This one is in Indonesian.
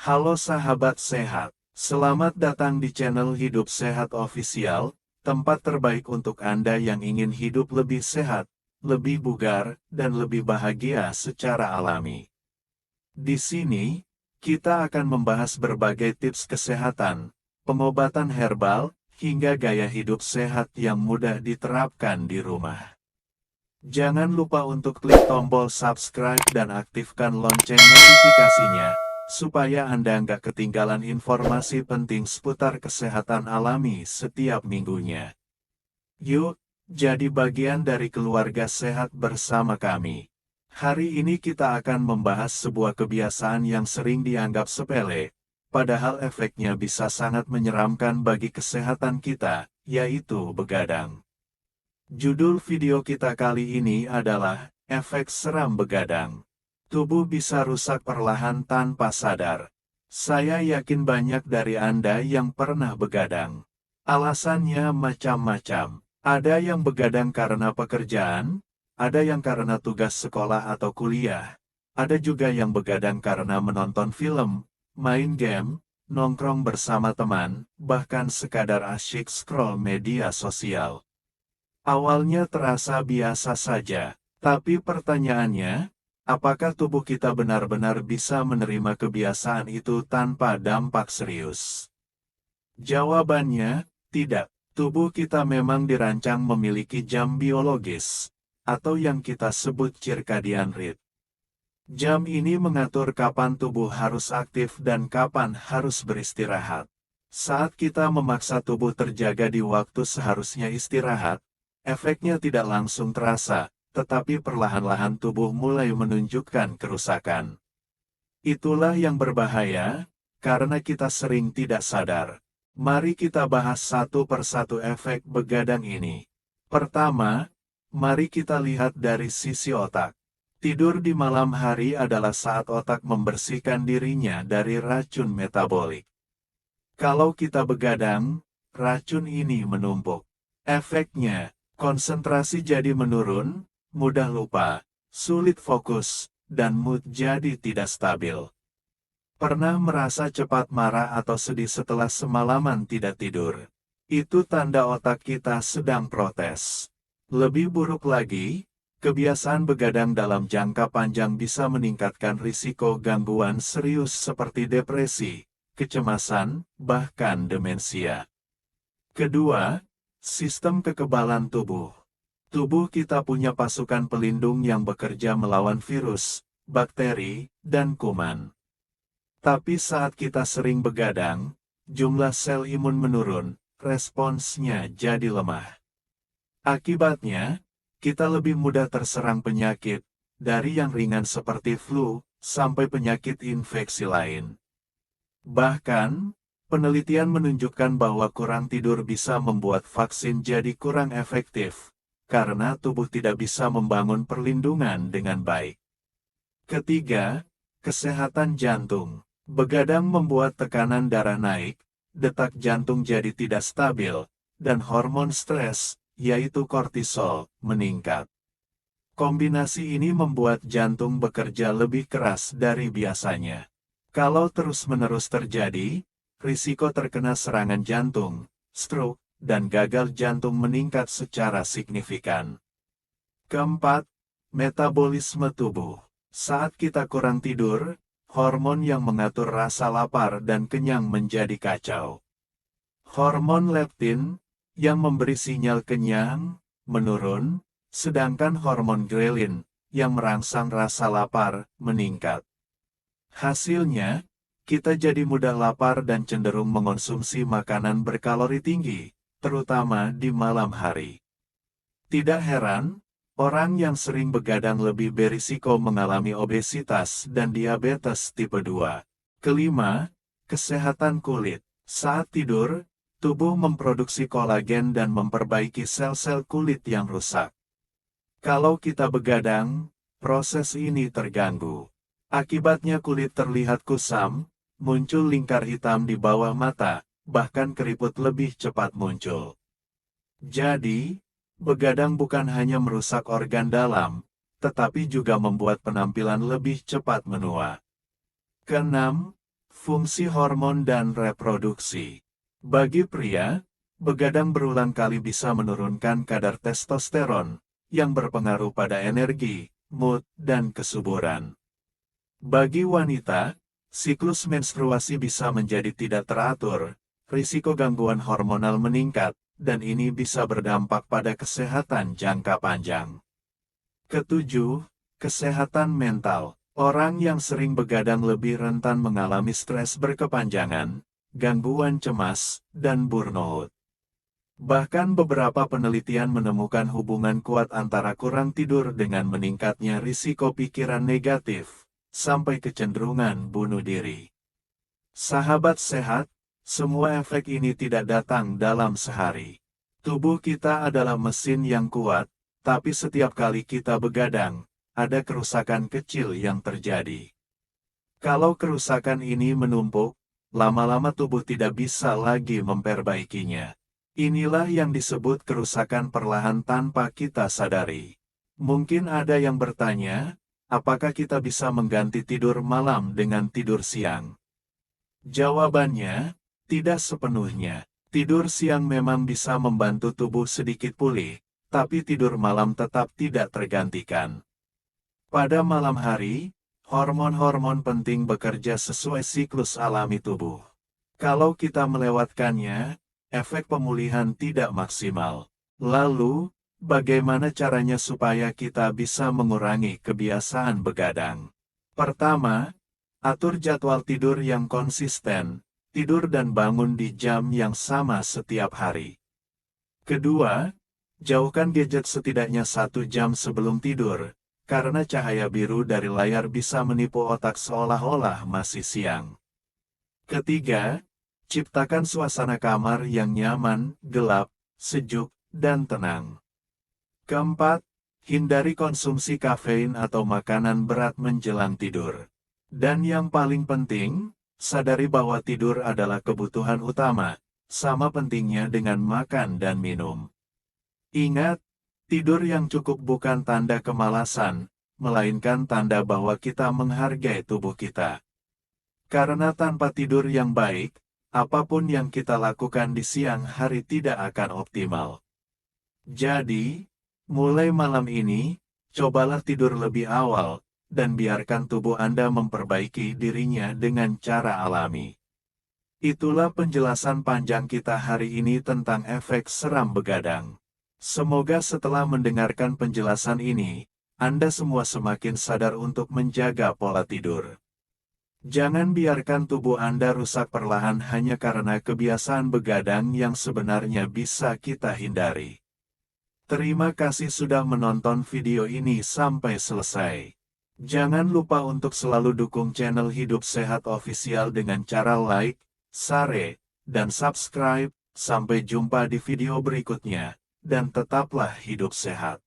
Halo sahabat sehat, selamat datang di channel Hidup Sehat Official, tempat terbaik untuk Anda yang ingin hidup lebih sehat, lebih bugar, dan lebih bahagia secara alami. Di sini, kita akan membahas berbagai tips kesehatan, pengobatan herbal, hingga gaya hidup sehat yang mudah diterapkan di rumah. Jangan lupa untuk klik tombol subscribe dan aktifkan lonceng notifikasinya, supaya Anda nggak ketinggalan informasi penting seputar kesehatan alami setiap minggunya. Yuk, jadi bagian dari keluarga sehat bersama kami. Hari ini kita akan membahas sebuah kebiasaan yang sering dianggap sepele, padahal efeknya bisa sangat menyeramkan bagi kesehatan kita, yaitu begadang. Judul video kita kali ini adalah, efek seram begadang. Tubuh bisa rusak perlahan tanpa sadar. Saya yakin banyak dari Anda yang pernah begadang. Alasannya macam-macam. Ada yang begadang karena pekerjaan, ada yang karena tugas sekolah atau kuliah, ada juga yang begadang karena menonton film, main game, nongkrong bersama teman, bahkan sekadar asyik scroll media sosial. Awalnya terasa biasa saja, tapi pertanyaannya, apakah tubuh kita benar-benar bisa menerima kebiasaan itu tanpa dampak serius? Jawabannya, tidak. Tubuh kita memang dirancang memiliki jam biologis, atau yang kita sebut circadian rhythm. Jam ini mengatur kapan tubuh harus aktif dan kapan harus beristirahat. Saat kita memaksa tubuh terjaga di waktu seharusnya istirahat, efeknya tidak langsung terasa, tetapi perlahan-lahan tubuh mulai menunjukkan kerusakan. Itulah yang berbahaya, karena kita sering tidak sadar. Mari kita bahas satu persatu efek begadang ini. Pertama, mari kita lihat dari sisi otak. Tidur di malam hari adalah saat otak membersihkan dirinya dari racun metabolik. Kalau kita begadang, racun ini menumpuk. Efeknya, konsentrasi jadi menurun, mudah lupa, sulit fokus, dan mood jadi tidak stabil. Pernah merasa cepat marah atau sedih setelah semalaman tidak tidur? Itu tanda otak kita sedang protes. Lebih buruk lagi, kebiasaan begadang dalam jangka panjang bisa meningkatkan risiko gangguan serius seperti depresi, kecemasan, bahkan demensia. Kedua, sistem kekebalan tubuh. Tubuh kita punya pasukan pelindung yang bekerja melawan virus, bakteri, dan kuman. Tapi saat kita sering begadang, jumlah sel imun menurun, responsnya jadi lemah. Akibatnya, kita lebih mudah terserang penyakit, dari yang ringan seperti flu, sampai penyakit infeksi lain. Bahkan, penelitian menunjukkan bahwa kurang tidur bisa membuat vaksin jadi kurang efektif, karena tubuh tidak bisa membangun perlindungan dengan baik. Ketiga, kesehatan jantung. Begadang membuat tekanan darah naik, detak jantung jadi tidak stabil, dan hormon stres, yaitu kortisol, meningkat. Kombinasi ini membuat jantung bekerja lebih keras dari biasanya. Kalau terus-menerus terjadi, risiko terkena serangan jantung, stroke, dan gagal jantung meningkat secara signifikan. Keempat, metabolisme tubuh. Saat kita kurang tidur, hormon yang mengatur rasa lapar dan kenyang menjadi kacau. Hormon leptin, yang memberi sinyal kenyang, menurun, sedangkan hormon grelin, yang merangsang rasa lapar, meningkat. Hasilnya, kita jadi mudah lapar dan cenderung mengonsumsi makanan berkalori tinggi, terutama di malam hari. Tidak heran, orang yang sering begadang lebih berisiko mengalami obesitas dan diabetes tipe 2. Kelima, kesehatan kulit. Saat tidur, tubuh memproduksi kolagen dan memperbaiki sel-sel kulit yang rusak. Kalau kita begadang, proses ini terganggu. Akibatnya kulit terlihat kusam, muncul lingkar hitam di bawah mata, bahkan keriput lebih cepat muncul. Jadi, begadang bukan hanya merusak organ dalam, tetapi juga membuat penampilan lebih cepat menua. Keenam, Fungsi hormon dan reproduksi. Bagi pria, begadang berulang kali bisa menurunkan kadar testosteron, yang berpengaruh pada energi, mood, dan kesuburan. Bagi wanita, siklus menstruasi bisa menjadi tidak teratur, risiko gangguan hormonal meningkat, dan ini bisa berdampak pada kesehatan jangka panjang. Ketujuh, kesehatan mental. Orang yang sering begadang lebih rentan mengalami stres berkepanjangan, gangguan cemas, dan burnout. Bahkan beberapa penelitian menemukan hubungan kuat antara kurang tidur dengan meningkatnya risiko pikiran negatif, sampai kecenderungan bunuh diri. Sahabat sehat, semua efek ini tidak datang dalam sehari. Tubuh kita adalah mesin yang kuat, tapi setiap kali kita begadang, ada kerusakan kecil yang terjadi. Kalau kerusakan ini menumpuk, lama-lama tubuh tidak bisa lagi memperbaikinya. Inilah yang disebut kerusakan perlahan tanpa kita sadari. Mungkin ada yang bertanya, apakah kita bisa mengganti tidur malam dengan tidur siang? Jawabannya, tidak sepenuhnya. Tidur siang memang bisa membantu tubuh sedikit pulih, tapi tidur malam tetap tidak tergantikan. Pada malam hari, hormon-hormon penting bekerja sesuai siklus alami tubuh. Kalau kita melewatkannya, efek pemulihan tidak maksimal. Lalu, bagaimana caranya supaya kita bisa mengurangi kebiasaan begadang? Pertama, atur jadwal tidur yang konsisten, tidur dan bangun di jam yang sama setiap hari. Kedua, jauhkan gadget setidaknya 1 jam sebelum tidur, karena cahaya biru dari layar bisa menipu otak seolah-olah masih siang. Ketiga, ciptakan suasana kamar yang nyaman, gelap, sejuk, dan tenang. Keempat, hindari konsumsi kafein atau makanan berat menjelang tidur. Dan yang paling penting, sadari bahwa tidur adalah kebutuhan utama, sama pentingnya dengan makan dan minum. Ingat, tidur yang cukup bukan tanda kemalasan, melainkan tanda bahwa kita menghargai tubuh kita. Karena tanpa tidur yang baik, apapun yang kita lakukan di siang hari tidak akan optimal. Jadi, mulai malam ini, cobalah tidur lebih awal, dan biarkan tubuh Anda memperbaiki dirinya dengan cara alami. Itulah penjelasan panjang kita hari ini tentang efek seram begadang. Semoga setelah mendengarkan penjelasan ini, Anda semua semakin sadar untuk menjaga pola tidur. Jangan biarkan tubuh Anda rusak perlahan hanya karena kebiasaan begadang yang sebenarnya bisa kita hindari. Terima kasih sudah menonton video ini sampai selesai. Jangan lupa untuk selalu dukung channel Hidup Sehat Official dengan cara like, share, dan subscribe. Sampai jumpa di video berikutnya. Dan tetaplah hidup sehat.